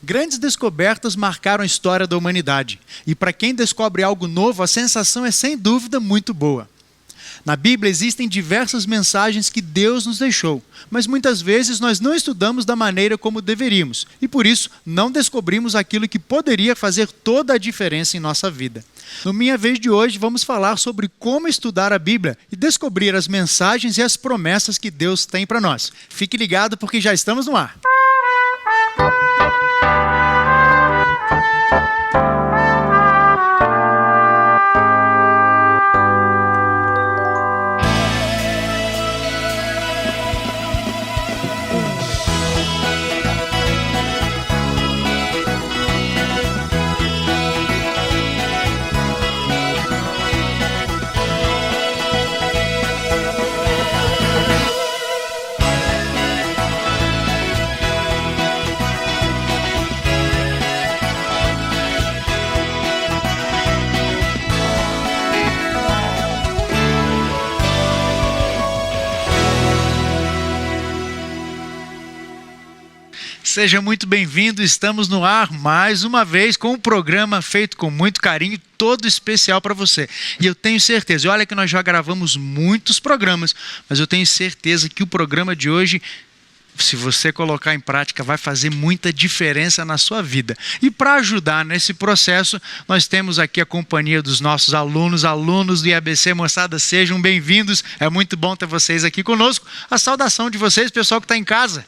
Grandes descobertas marcaram a história da humanidade. E para quem descobre algo novo, a sensação é sem dúvida muito boa. Na Bíblia existem diversas mensagens que Deus nos deixou, mas muitas vezes nós não estudamos da maneira como deveríamos e por isso não descobrimos aquilo que poderia fazer toda a diferença em nossa vida. No Minha Vez de hoje vamos falar sobre como estudar a Bíblia e descobrir as mensagens e as promessas que Deus tem para nós. Fique ligado porque já estamos no ar. Seja muito bem-vindo, estamos no ar mais uma vez com um programa feito com muito carinho, todo especial para você. E eu tenho certeza, e olha que nós já gravamos muitos programas, mas eu tenho certeza que o programa de hoje, se você colocar em prática, vai fazer muita diferença na sua vida. E para ajudar nesse processo, nós temos aqui a companhia dos nossos alunos do IABC. Moçada, sejam bem-vindos, é muito bom ter vocês aqui conosco. A saudação de vocês, pessoal que está em casa.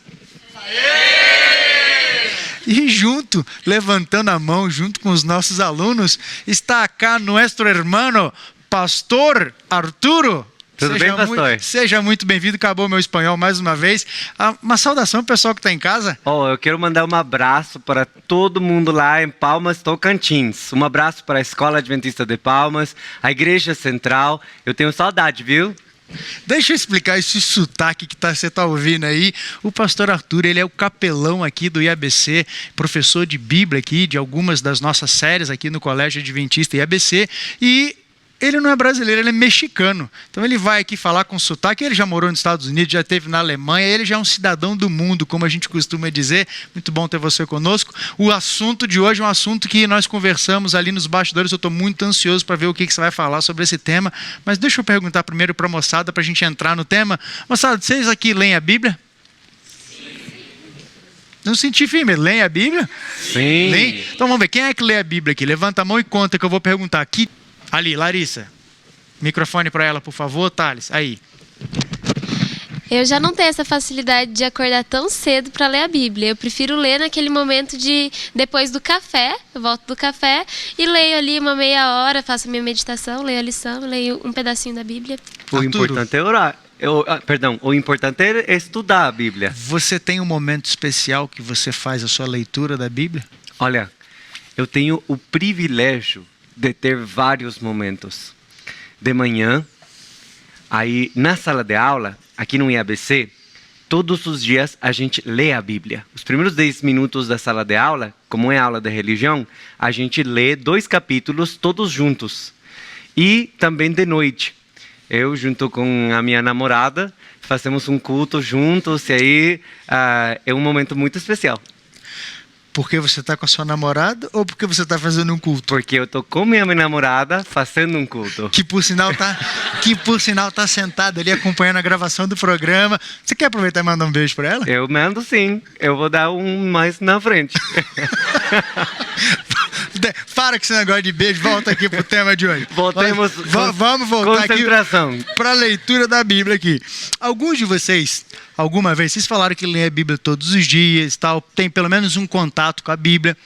E junto, levantando a mão, junto com os nossos alunos, está cá nosso irmão, Pastor Arturo. Tudo bem, pastor? Seja muito bem-vindo, acabou meu espanhol mais uma vez. Uma saudação para o pessoal que está em casa. Eu quero mandar um abraço para todo mundo lá em Palmas, Tocantins. Um abraço para a Escola Adventista de Palmas, a Igreja Central. Eu tenho saudade, viu? Deixa eu explicar esse sotaque que você está ouvindo aí. O pastor Arthur, ele é o capelão aqui do IABC, professor de Bíblia aqui, de algumas das nossas séries aqui no Colégio Adventista IABC, e ele não é brasileiro, ele é mexicano. Então ele vai aqui falar com sotaque, ele já morou nos Estados Unidos, já esteve na Alemanha, ele já é um cidadão do mundo, como a gente costuma dizer. Muito bom ter você conosco. O assunto de hoje é um assunto que nós conversamos ali nos bastidores, eu estou muito ansioso para ver o que você vai falar sobre esse tema, mas deixa eu perguntar primeiro para a moçada, para a gente entrar no tema. Moçada, vocês aqui leem a Bíblia? Não senti firme, leem a Bíblia? Sim. Leem? Então vamos ver, quem é que lê a Bíblia aqui? Levanta a mão e conta que eu vou perguntar aqui. Ali, Larissa, microfone para ela, por favor. Thales, aí. Eu já não tenho essa facilidade de acordar tão cedo para ler a Bíblia. Eu prefiro ler naquele momento depois do café. Eu volto do café e leio ali uma meia hora, faço a minha meditação, leio a lição, leio um pedacinho da Bíblia. O importante é orar. O importante é estudar a Bíblia. Você tem um momento especial que você faz a sua leitura da Bíblia? Olha, eu tenho o privilégio de ter vários momentos. De manhã, aí na sala de aula, aqui no IABC, todos os dias a gente lê a Bíblia. Os primeiros 10 minutos da sala de aula, como é aula de religião, a gente lê 2 capítulos todos juntos. E também de noite, eu junto com a minha namorada, fazemos um culto juntos e aí é um momento muito especial. Porque você está com a sua namorada ou porque você está fazendo um culto? Porque eu estou com minha namorada fazendo um culto. Que por sinal tá sentada ali acompanhando a gravação do programa. Você quer aproveitar e mandar um beijo para ela? Eu mando sim. Eu vou dar um mais na frente. Para com esse negócio de beijo, volta aqui pro tema de hoje. Vamos voltar aqui para a leitura da Bíblia aqui. Alguns de vocês, alguma vez, vocês falaram que lêem a Bíblia todos os dias, tal, tem pelo menos um contato com a Bíblia,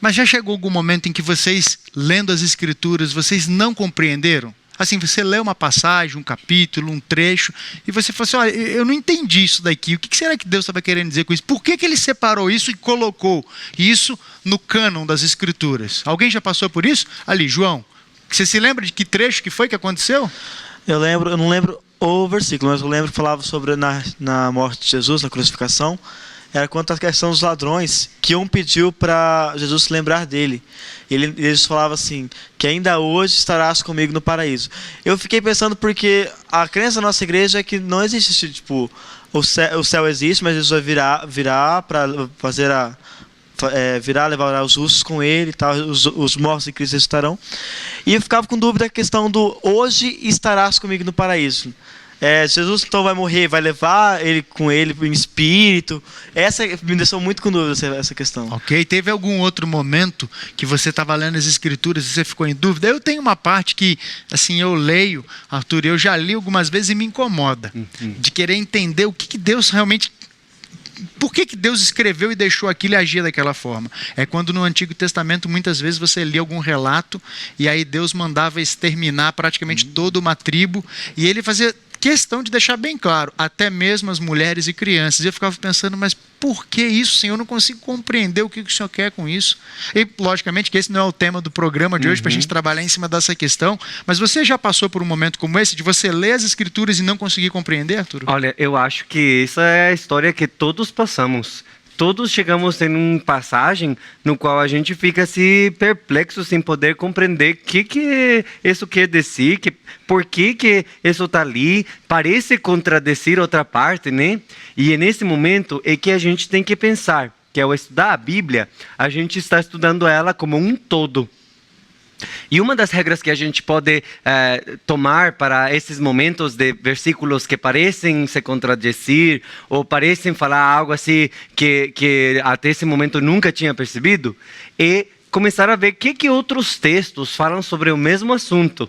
mas já chegou algum momento em que vocês, lendo as Escrituras, vocês não compreenderam? Assim, você lê uma passagem, um capítulo, um trecho, e você fala assim, olha, eu não entendi isso daqui, o que será que Deus estava querendo dizer com isso? Por que Ele separou isso e colocou isso no cânon das Escrituras? Alguém já passou por isso? Ali, João, você se lembra de que trecho que foi que aconteceu? Eu não lembro o versículo, mas eu lembro que falava sobre na morte de Jesus, na crucificação. Era quanto à questão dos ladrões, que um pediu para Jesus se lembrar dele. Eles falavam assim, que ainda hoje estarás comigo no paraíso. Eu fiquei pensando porque a crença da nossa igreja é que não existe, tipo, o céu existe, mas Jesus vai virar para fazer virá, levará os justos com ele, tal, os mortos em Cristo ressuscitarão. E eu ficava com dúvida da questão do hoje estarás comigo no paraíso. Jesus então vai morrer, vai levar ele com ele em espírito. Essa me deixou muito com dúvida, essa questão. Ok, teve algum outro momento que você estava lendo as escrituras e você ficou em dúvida? Eu tenho uma parte que, assim, eu leio, Arthur, eu já li algumas vezes e me incomoda. De querer entender o que Deus realmente... Por que Deus escreveu e deixou aquilo e agia daquela forma? É quando no Antigo Testamento muitas vezes você lia algum relato e aí Deus mandava exterminar praticamente toda uma tribo e ele fazia questão de deixar bem claro, até mesmo as mulheres e crianças. E eu ficava pensando, mas por que isso, Senhor? Eu não consigo compreender o que o Senhor quer com isso. E, logicamente, que esse não é o tema do programa de hoje, para a gente trabalhar em cima dessa questão. Mas você já passou por um momento como esse, de você ler as Escrituras e não conseguir compreender, Arthur? Olha, eu acho que essa é a história que todos passamos. Todos chegamos em uma passagem no qual a gente fica assim perplexo, sem poder compreender o que isso quer dizer, por que isso está ali, parece contradizer outra parte, né? E é nesse momento é que a gente tem que pensar que ao estudar a Bíblia, a gente está estudando ela como um todo. E uma das regras que a gente pode tomar para esses momentos de versículos que parecem se contradizer ou parecem falar algo assim que até esse momento nunca tinha percebido, é começar a ver o que outros textos falam sobre o mesmo assunto.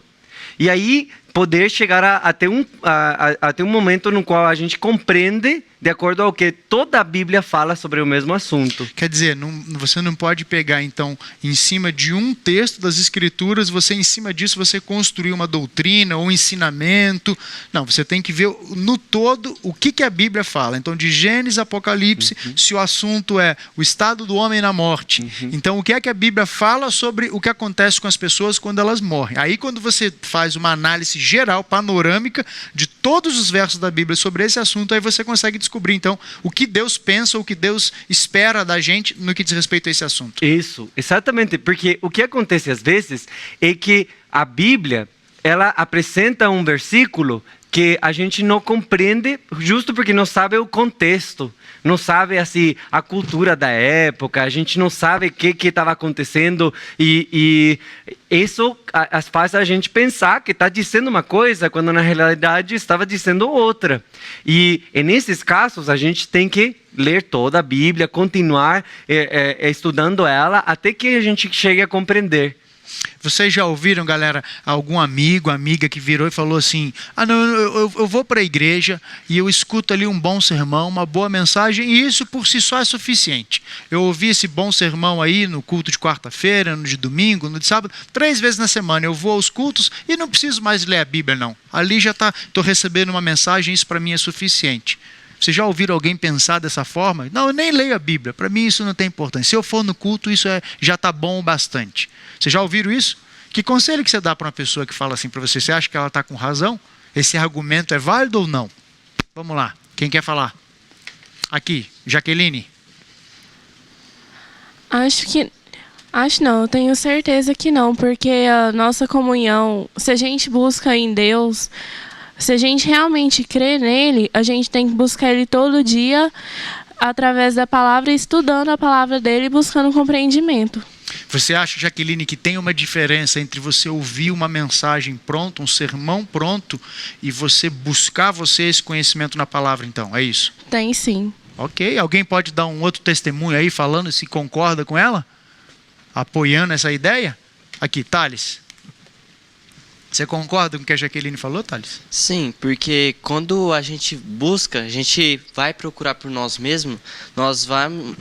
E aí poder chegar até um momento no qual a gente compreende de acordo ao que toda a Bíblia fala sobre o mesmo assunto. Quer dizer, você não pode pegar, então, em cima de um texto das Escrituras, em cima disso, você construir uma doutrina ou um ensinamento. Não, você tem que ver no todo o que a Bíblia fala. Então, de Gênesis, Apocalipse, se o assunto é o estado do homem na morte. Então, o que é que a Bíblia fala sobre o que acontece com as pessoas quando elas morrem? Aí, quando você faz uma análise geral, panorâmica, de todos os versos da Bíblia sobre esse assunto, aí você consegue descobrir, então, o que Deus pensa, o que Deus espera da gente no que diz respeito a esse assunto. Isso, exatamente, porque o que acontece às vezes é que a Bíblia, ela apresenta um versículo que a gente não compreende justo porque não sabe o contexto, não sabe assim, a cultura da época, a gente não sabe o que estava acontecendo e isso faz a gente pensar que está dizendo uma coisa quando na realidade estava dizendo outra. E nesses casos a gente tem que ler toda a Bíblia, continuar estudando ela até que a gente chegue a compreender. Vocês já ouviram, galera, algum amigo, amiga que virou e falou assim: não, eu vou para a igreja e eu escuto ali um bom sermão, uma boa mensagem, e isso por si só é suficiente. Eu ouvi esse bom sermão aí no culto de quarta-feira, no de domingo, no de sábado, 3 vezes na semana. Eu vou aos cultos e não preciso mais ler a Bíblia, não. Ali já estou recebendo uma mensagem, isso para mim é suficiente. Vocês já ouviram alguém pensar dessa forma? Não, eu nem leio a Bíblia, para mim isso não tem importância. Se eu for no culto, isso já está bom o bastante. Vocês já ouviram isso? Que conselho que você dá para uma pessoa que fala assim para você? Você acha que ela está com razão? Esse argumento é válido ou não? Vamos lá, quem quer falar? Aqui, Jaqueline. Acho não, eu tenho certeza que não, porque a nossa comunhão, se a gente busca em Deus, se a gente realmente crê nele, a gente tem que buscar ele todo dia através da palavra, estudando a palavra dele e buscando compreendimento. Você acha, Jaqueline, que tem uma diferença entre você ouvir uma mensagem pronta, um sermão pronto, e você buscar esse conhecimento na palavra, então? É isso? Tem sim. Ok. Alguém pode dar um outro testemunho aí, falando se concorda com ela? Apoiando essa ideia? Aqui, Thales. Você concorda com o que a Jaqueline falou, Thales? Sim, porque quando a gente busca, a gente vai procurar por nós mesmos, nós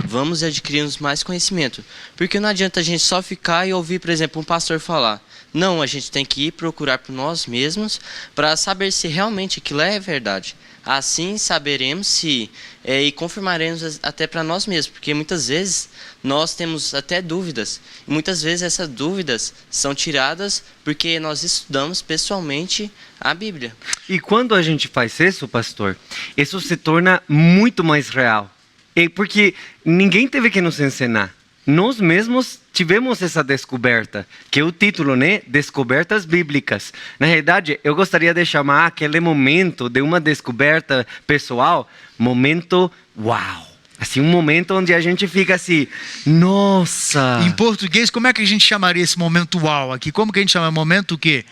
vamos adquirir mais conhecimento. Porque não adianta a gente só ficar e ouvir, por exemplo, um pastor falar. Não, a gente tem que ir procurar por nós mesmos para saber se realmente aquilo é verdade. Assim saberemos se e confirmaremos até para nós mesmos, porque muitas vezes nós temos até dúvidas. E muitas vezes essas dúvidas são tiradas porque nós estudamos pessoalmente a Bíblia. E quando a gente faz isso, pastor, isso se torna muito mais real. Porque ninguém teve que nos ensinar. Nós mesmos tivemos essa descoberta, que é o título, né? Descobertas Bíblicas. Na realidade, eu gostaria de chamar aquele momento de uma descoberta pessoal, momento uau. Assim, um momento onde a gente fica assim, nossa. Em português, como é que a gente chamaria esse momento uau aqui? Como que a gente chama? Momento o quê?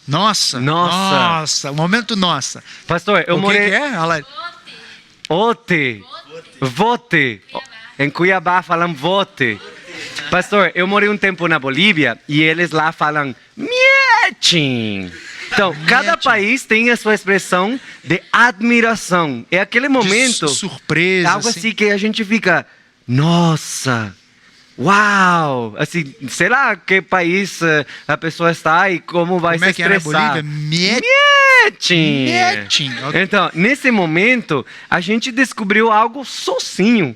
Nossa. Nossa. Momento nossa. Pastor, eu morei... O que é? Olha lá. Vote. Em Cuiabá falam vote. Pastor, eu morei um tempo na Bolívia e eles lá falam mietin. Então, cada país tem a sua expressão de admiração. É aquele momento... De surpresa. Algo assim que a gente fica... Nossa... Uau! Assim, sei lá que país a pessoa está e como vai se expressar. Como é que é na Bolívia? Mietin. Então, nesse momento, a gente descobriu algo sozinho.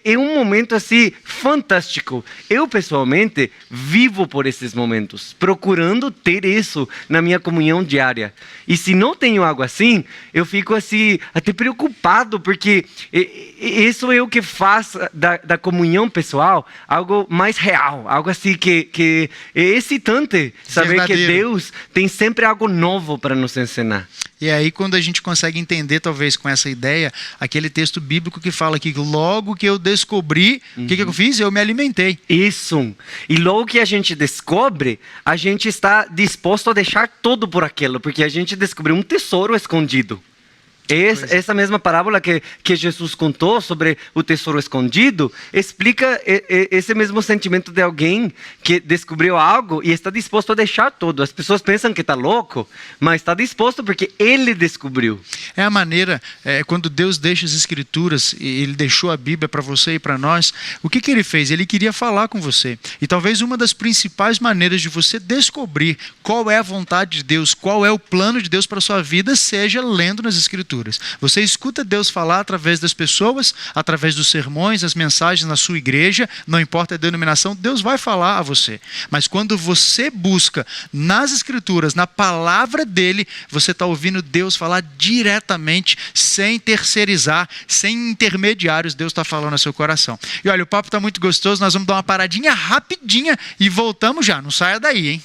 É um momento assim fantástico. Eu pessoalmente vivo por esses momentos, procurando ter isso na minha comunhão diária. E se não tenho algo assim, eu fico assim até preocupado, porque isso é o que faz da comunhão pessoal algo mais real, algo assim que é excitante saber verdadeiro. Que Deus tem sempre algo novo para nos ensinar. E aí, quando a gente consegue entender, talvez, com essa ideia, aquele texto bíblico que fala que logo que eu descobri, o que eu fiz? Eu me alimentei. Isso. E logo que a gente descobre, a gente está disposto a deixar tudo por aquilo, porque a gente descobriu um tesouro escondido. Essa mesma parábola que Jesus contou sobre o tesouro escondido explica esse mesmo sentimento de alguém que descobriu algo e está disposto a deixar tudo. As pessoas pensam que está louco, mas está disposto porque ele descobriu. É a maneira, quando Deus deixa as Escrituras, e Ele deixou a Bíblia para você e para nós, o que Ele fez? Ele queria falar com você. E talvez uma das principais maneiras de você descobrir qual é a vontade de Deus, qual é o plano de Deus para a sua vida, seja lendo nas Escrituras. Você escuta Deus falar através das pessoas, através dos sermões, as mensagens na sua igreja, não importa a denominação, Deus vai falar a você. Mas quando você busca nas Escrituras, na palavra dele, você está ouvindo Deus falar diretamente, sem terceirizar, sem intermediários, Deus está falando ao seu coração. E olha, o papo está muito gostoso, nós vamos dar uma paradinha rapidinha e voltamos já, não saia daí, hein?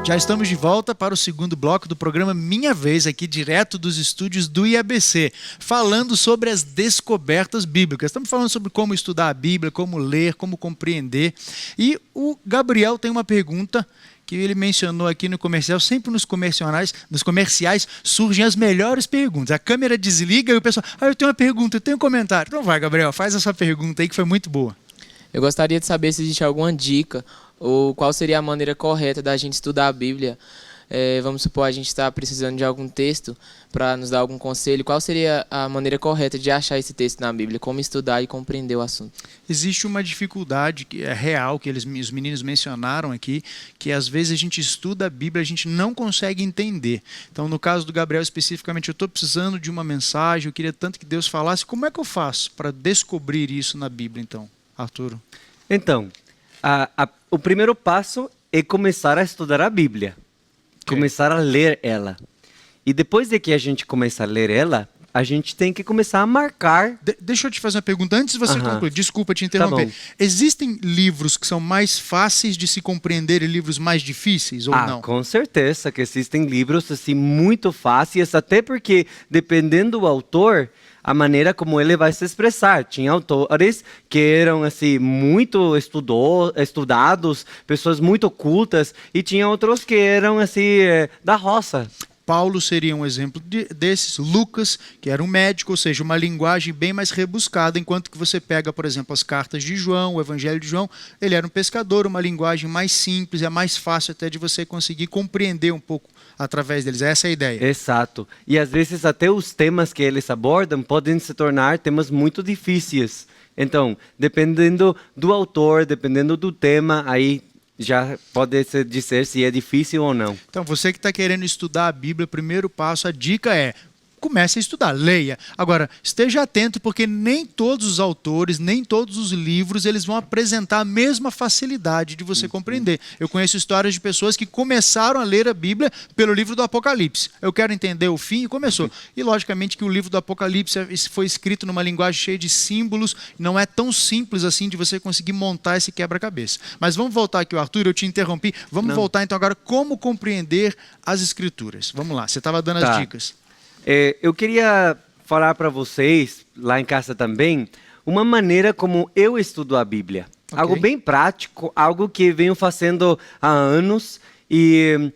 Já estamos de volta para o segundo bloco do programa Minha Vez, aqui direto dos estúdios do IABC, falando sobre as descobertas bíblicas. Estamos falando sobre como estudar a Bíblia, como ler, como compreender. E o Gabriel tem uma pergunta que ele mencionou aqui no comercial. Sempre nos comerciais surgem as melhores perguntas. A câmera desliga e o pessoal, eu tenho uma pergunta, eu tenho um comentário. Então vai, Gabriel, faz a sua pergunta aí que foi muito boa. Eu gostaria de saber se existe alguma dica ou qual seria a maneira correta da gente estudar a Bíblia. Vamos supor, a gente está precisando de algum texto para nos dar algum conselho. Qual seria a maneira correta de achar esse texto na Bíblia? Como estudar e compreender o assunto? Existe uma dificuldade que é real, que os meninos mencionaram aqui, que às vezes a gente estuda a Bíblia, a gente não consegue entender. Então, no caso do Gabriel especificamente, eu estou precisando de uma mensagem, eu queria tanto que Deus falasse. Como é que eu faço para descobrir isso na Bíblia, então, Arturo? Então, o primeiro passo é começar a estudar a Bíblia. Começar a ler ela. E depois de que a gente começa a ler ela, a gente tem que começar a marcar. Deixa eu te fazer uma pergunta antes de você concluir. Desculpa te interromper. Tá, existem livros que são mais fáceis de se compreender e livros mais difíceis ou não? Com certeza que existem livros assim muito fáceis, até porque dependendo do autor, a maneira como ele vai se expressar. Tinha autores que eram assim muito estudados, pessoas muito cultas, e tinha outros que eram assim da roça. Paulo seria um exemplo desses. Lucas, que era um médico, ou seja, uma linguagem bem mais rebuscada, enquanto que você pega, por exemplo, as cartas de João, o Evangelho de João, ele era um pescador, uma linguagem mais simples, é mais fácil até de você conseguir compreender um pouco através deles. Essa é a ideia. Exato. E às vezes até os temas que eles abordam podem se tornar temas muito difíceis. Então, dependendo do autor, dependendo do tema, aí já pode se dizer se é difícil ou não. Então, você que está querendo estudar a Bíblia, o primeiro passo, a dica é: comece a estudar, leia. Agora, esteja atento, porque nem todos os autores, nem todos os livros, eles vão apresentar a mesma facilidade de você compreender. Eu conheço histórias de pessoas que começaram a ler a Bíblia pelo livro do Apocalipse. Eu quero entender o fim, e começou. E, logicamente, que o livro do Apocalipse foi escrito numa linguagem cheia de símbolos, não é tão simples assim de você conseguir montar esse quebra-cabeça. Mas vamos voltar aqui, Arthur, eu te interrompi. Vamos voltar, então, agora, como compreender as Escrituras. Vamos lá, você estava dando as dicas. Eu queria falar para vocês, lá em casa também, uma maneira como eu estudo a Bíblia. Okay. Algo bem prático, algo que venho fazendo há anos e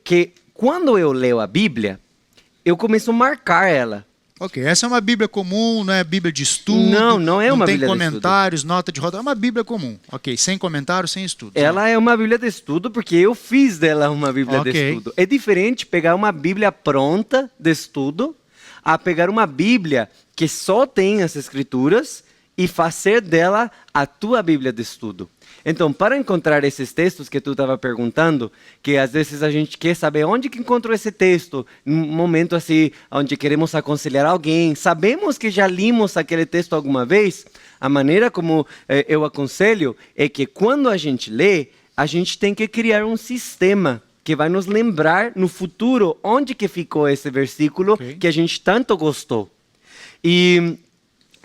que quando eu leio a Bíblia, eu começo a marcar ela. Ok, essa é uma Bíblia comum, não é Bíblia de estudo. Não é uma Bíblia de estudo. Não tem comentários, nota de rodapé, é uma Bíblia comum. Ok, sem comentário, sem estudo. Ela é uma Bíblia de estudo porque eu fiz dela uma Bíblia de estudo. É diferente pegar uma Bíblia pronta de estudo a pegar uma Bíblia que só tem as Escrituras e fazer dela a tua Bíblia de estudo. Então, para encontrar esses textos que tu estava perguntando, que às vezes a gente quer saber onde que encontrou esse texto, num momento assim, onde queremos aconselhar alguém, sabemos que já limos aquele texto alguma vez, a maneira como eu aconselho é que quando a gente lê, a gente tem que criar um sistema que vai nos lembrar no futuro onde que ficou esse versículo que a gente tanto gostou. E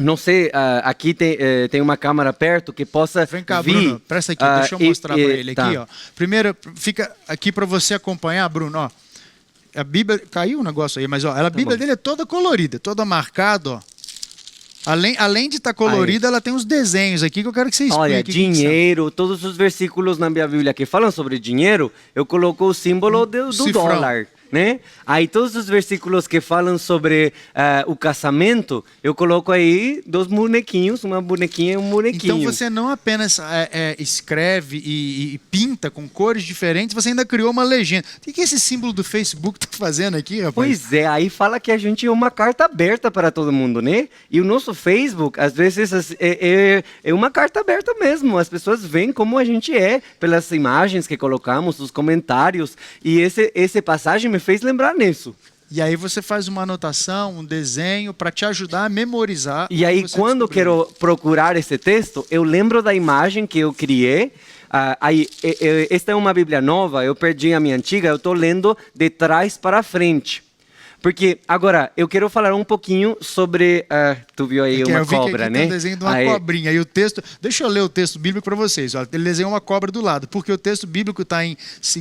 não sei, aqui tem uma câmera perto que possa Vem cá, vir. Bruno, presta aqui, deixa eu mostrar para ele aqui. Ó. Primeiro, fica aqui para você acompanhar, Bruno. Ó. A Bíblia, caiu um negócio aí, mas ó, a Bíblia dele é toda colorida, toda marcada. Ó. Além de estar colorida, ela tem uns desenhos aqui que eu quero que você explique. Olha, dinheiro, todos os versículos na minha Bíblia que falam sobre dinheiro, eu coloco o símbolo do dólar. Né? Aí todos os versículos que falam sobre o casamento, eu coloco aí 2 bonequinhos, uma bonequinha e um bonequinho. Então você não apenas escreve e pinta com cores diferentes, você ainda criou uma legenda. O que esse símbolo do Facebook está fazendo aqui, rapaz? Pois é, aí fala que a gente é uma carta aberta para todo mundo, né? E o nosso Facebook, às vezes, é uma carta aberta mesmo. As pessoas veem como a gente é, pelas imagens que colocamos, os comentários. E esse passagem me fez lembrar nisso. E aí você faz uma anotação, um desenho para te ajudar a memorizar. E aí quando eu quero procurar esse texto, eu lembro da imagem que eu criei. Esta é uma Bíblia nova, eu perdi a minha antiga, eu estou lendo de trás para frente. Porque, agora, eu quero falar um pouquinho sobre... tu viu aí uma cobra, né? Tem um desenho de uma cobrinha. E o texto... Deixa eu ler o texto bíblico para vocês. Ó. Ele desenhou uma cobra do lado. Porque o texto bíblico está em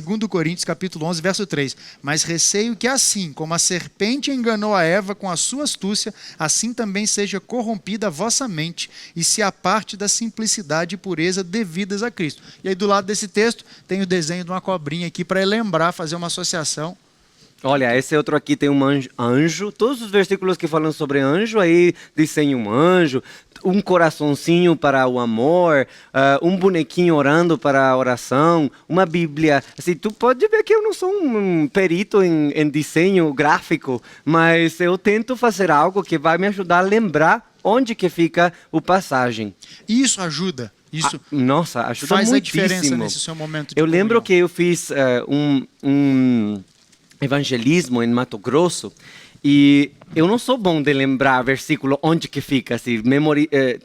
2 Coríntios, capítulo 11, verso 3. Mas receio que assim como a serpente enganou a Eva com a sua astúcia, assim também seja corrompida a vossa mente e se aparte da simplicidade e pureza devidas a Cristo. E aí, do lado desse texto, tem o desenho de uma cobrinha aqui para lembrar, fazer uma associação. Olha, esse outro aqui tem um anjo. Todos os versículos que falam sobre anjo, aí dizem um anjo, um coraçãozinho para o amor, um bonequinho orando para a oração, uma Bíblia. Assim, tu pode ver que eu não sou um perito em desenho gráfico, mas eu tento fazer algo que vai me ajudar a lembrar onde que fica o passagem. Isso ajuda. Isso nossa, ajuda faz muitíssimo. A diferença nesse seu momento de Eu lembro que eu fiz um evangelismo em Mato Grosso e eu não sou bom de lembrar versículo onde que fica, assim,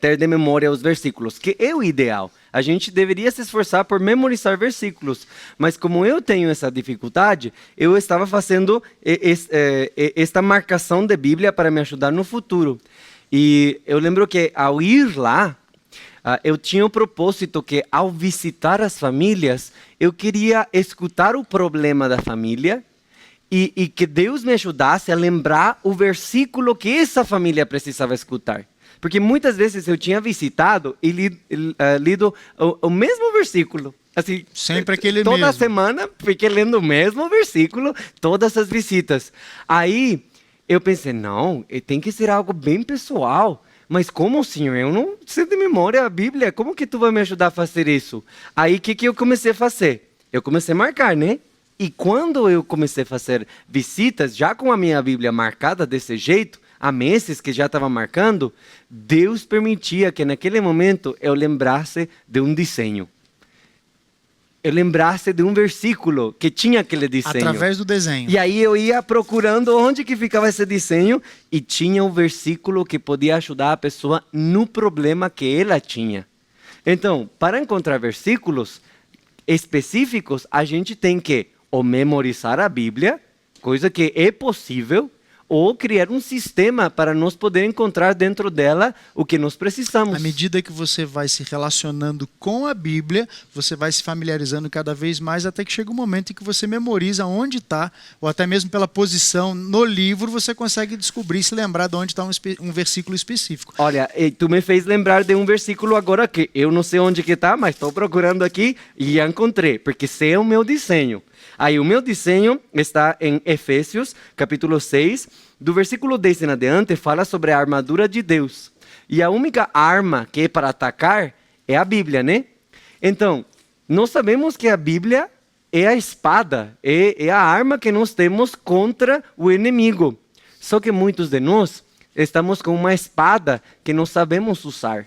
ter de memória os versículos, que é o ideal. A gente deveria se esforçar por memorizar versículos, mas como eu tenho essa dificuldade, eu estava fazendo esta marcação de Bíblia para me ajudar no futuro. E eu lembro que ao ir lá, eu tinha o propósito que ao visitar as famílias, eu queria escutar o problema da família, e que Deus me ajudasse a lembrar o versículo que essa família precisava escutar. Porque muitas vezes eu tinha visitado e lido o mesmo versículo, Assim, Sempre aquele toda mesmo. semana fiquei lendo o mesmo versículo, todas as visitas. Aí eu pensei, não, tem que ser algo bem pessoal. Mas como, Senhor? Eu não sei de memória a Bíblia. Como que tu vai me ajudar a fazer isso? Aí o que eu comecei a fazer? Eu comecei a marcar, né? E quando eu comecei a fazer visitas, já com a minha Bíblia marcada desse jeito, há meses que já estava marcando, Deus permitia que naquele momento eu lembrasse de um desenho. Eu lembrasse de um versículo que tinha aquele desenho. Através do desenho. E aí eu ia procurando onde que ficava esse desenho e tinha um versículo que podia ajudar a pessoa no problema que ela tinha. Então, para encontrar versículos específicos, a gente tem que ou memorizar a Bíblia, coisa que é possível, ou criar um sistema para nós poder encontrar dentro dela o que nós precisamos. À medida que você vai se relacionando com a Bíblia, você vai se familiarizando cada vez mais, até que chega um momento em que você memoriza onde está, ou até mesmo pela posição no livro, você consegue descobrir, se lembrar de onde está um versículo específico. Olha, tu me fez lembrar de um versículo agora que eu não sei onde que está, mas estou procurando aqui e já encontrei, porque esse é o meu desenho. Aí o meu desenho está em Efésios, capítulo 6, do versículo 10 em adiante, fala sobre a armadura de Deus. E a única arma que é para atacar é a Bíblia, né? Então, nós sabemos que a Bíblia é a espada, é a arma que nós temos contra o inimigo. Só que muitos de nós estamos com uma espada que não sabemos usar.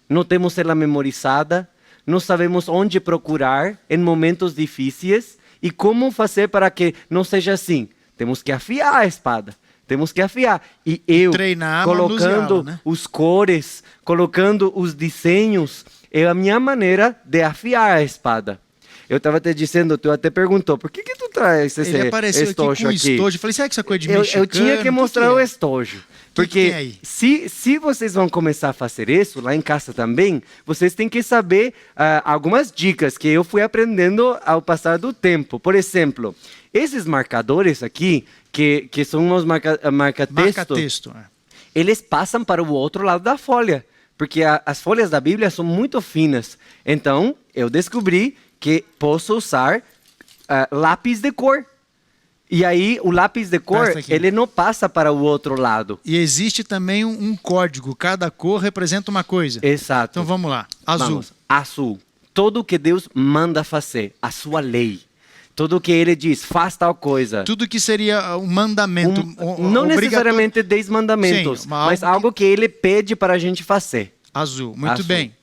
Não temos ela memorizada, não sabemos onde procurar em momentos difíceis. E como fazer para que não seja assim? Temos que afiar a espada. Temos que afiar. E eu, treinar, colocando né? os cores, colocando os desenhos, é a minha maneira de afiar a espada. Eu estava te dizendo, tu até perguntou, por que tu traz esse Ele apareceu estojo aqui com estojo. Eu falei, será que isso é coisa de mexicano? Eu tinha que mostrar o estojo. Porque se vocês vão começar a fazer isso, lá em casa também, vocês têm que saber algumas dicas que eu fui aprendendo ao passar do tempo. Por exemplo, esses marcadores aqui, que são os marca-texto, eles passam para o outro lado da folha. Porque as folhas da Bíblia são muito finas. Então, eu descobri que posso usar lápis de cor. E aí, o lápis de cor, ele não passa para o outro lado. E existe também um código. Cada cor representa uma coisa. Exato. Então, vamos lá. Azul. Vamos. Azul. Tudo que Deus manda fazer. A sua lei. Tudo que ele diz, faz tal coisa. Tudo que seria um mandamento. Não necessariamente 10 mandamentos, sim, mas algo que ele pede para a gente fazer. Azul. Muito bem.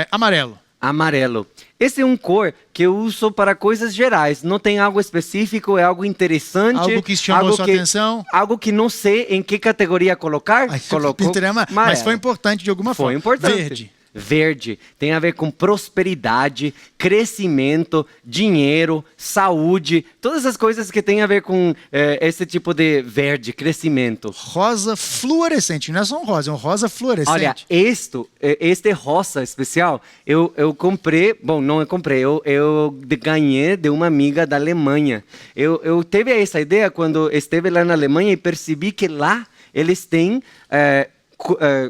Amarelo. Amarelo. Esse é um cor que eu uso para coisas gerais. Não tem algo específico, é algo interessante. Algo que chamou sua atenção. Algo que não sei em que categoria colocar. Colocou. Mas foi importante de alguma forma. Foi importante. Verde. Verde tem a ver com prosperidade, crescimento, dinheiro, saúde, todas as coisas que têm a ver com esse tipo de verde, crescimento. Rosa fluorescente, não é só um rosa, é um rosa fluorescente. Olha, este rosa especial, eu comprei, bom, não eu comprei, eu ganhei de uma amiga da Alemanha. Eu teve essa ideia quando esteve lá na Alemanha e percebi que lá eles têm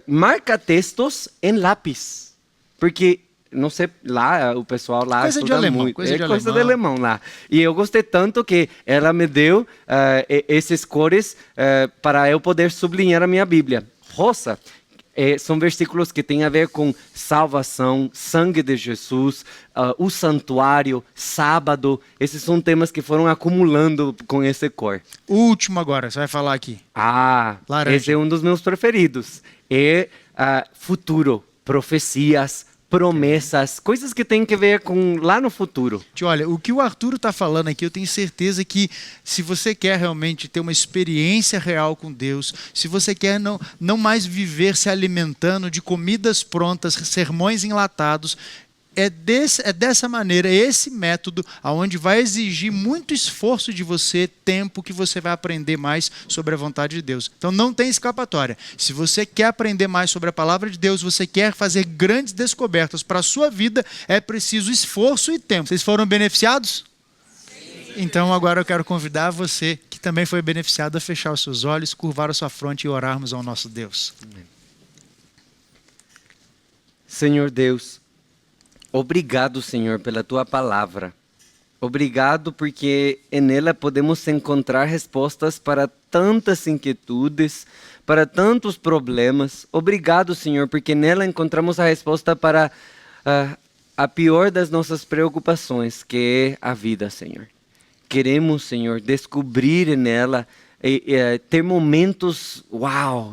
marca-textos em lápis. Porque, não sei, lá o pessoal lá coisa estuda de alemão, muito. Coisa de alemão lá. E eu gostei tanto que ela me deu esses cores para eu poder sublinhar a minha Bíblia. Rosa são versículos que têm a ver com salvação, sangue de Jesus, o santuário, sábado. Esses são temas que foram acumulando com esse cor. O último agora, você vai falar aqui. Laranja. Esse é um dos meus preferidos. É futuro, profecias, promessas, coisas que têm que ver com lá no futuro. Olha, o que o Arturo está falando aqui, eu tenho certeza que se você quer realmente ter uma experiência real com Deus, se você quer não mais viver se alimentando de comidas prontas, sermões enlatados, é dessa maneira, é esse método onde vai exigir muito esforço de você, tempo que você vai aprender mais sobre a vontade de Deus. Então não tem escapatória. Se você quer aprender mais sobre a palavra de Deus, você quer fazer grandes descobertas para a sua vida, é preciso esforço e tempo. Vocês foram beneficiados? Sim. Então agora eu quero convidar você, que também foi beneficiado, a fechar os seus olhos, curvar a sua fronte e orarmos ao nosso Deus. Amém. Senhor Deus, Obrigado, Senhor, pela tua palavra. Obrigado porque nela podemos encontrar respostas para tantas inquietudes, para tantos problemas. Obrigado, Senhor, porque nela encontramos a resposta para a pior das nossas preocupações, que é a vida, Senhor. Queremos, Senhor, descobrir nela, ter momentos,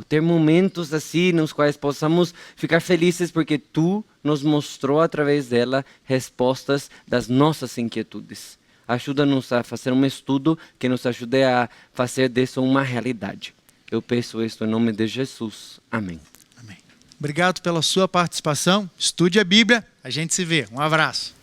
ter momentos assim nos quais possamos ficar felizes porque Tu nos mostrou através dela respostas das nossas inquietudes. Ajuda-nos a fazer um estudo que nos ajude a fazer disso uma realidade. Eu peço isso em nome de Jesus. Amém. Amém. Obrigado pela sua participação. Estude a Bíblia. A gente se vê. Um abraço.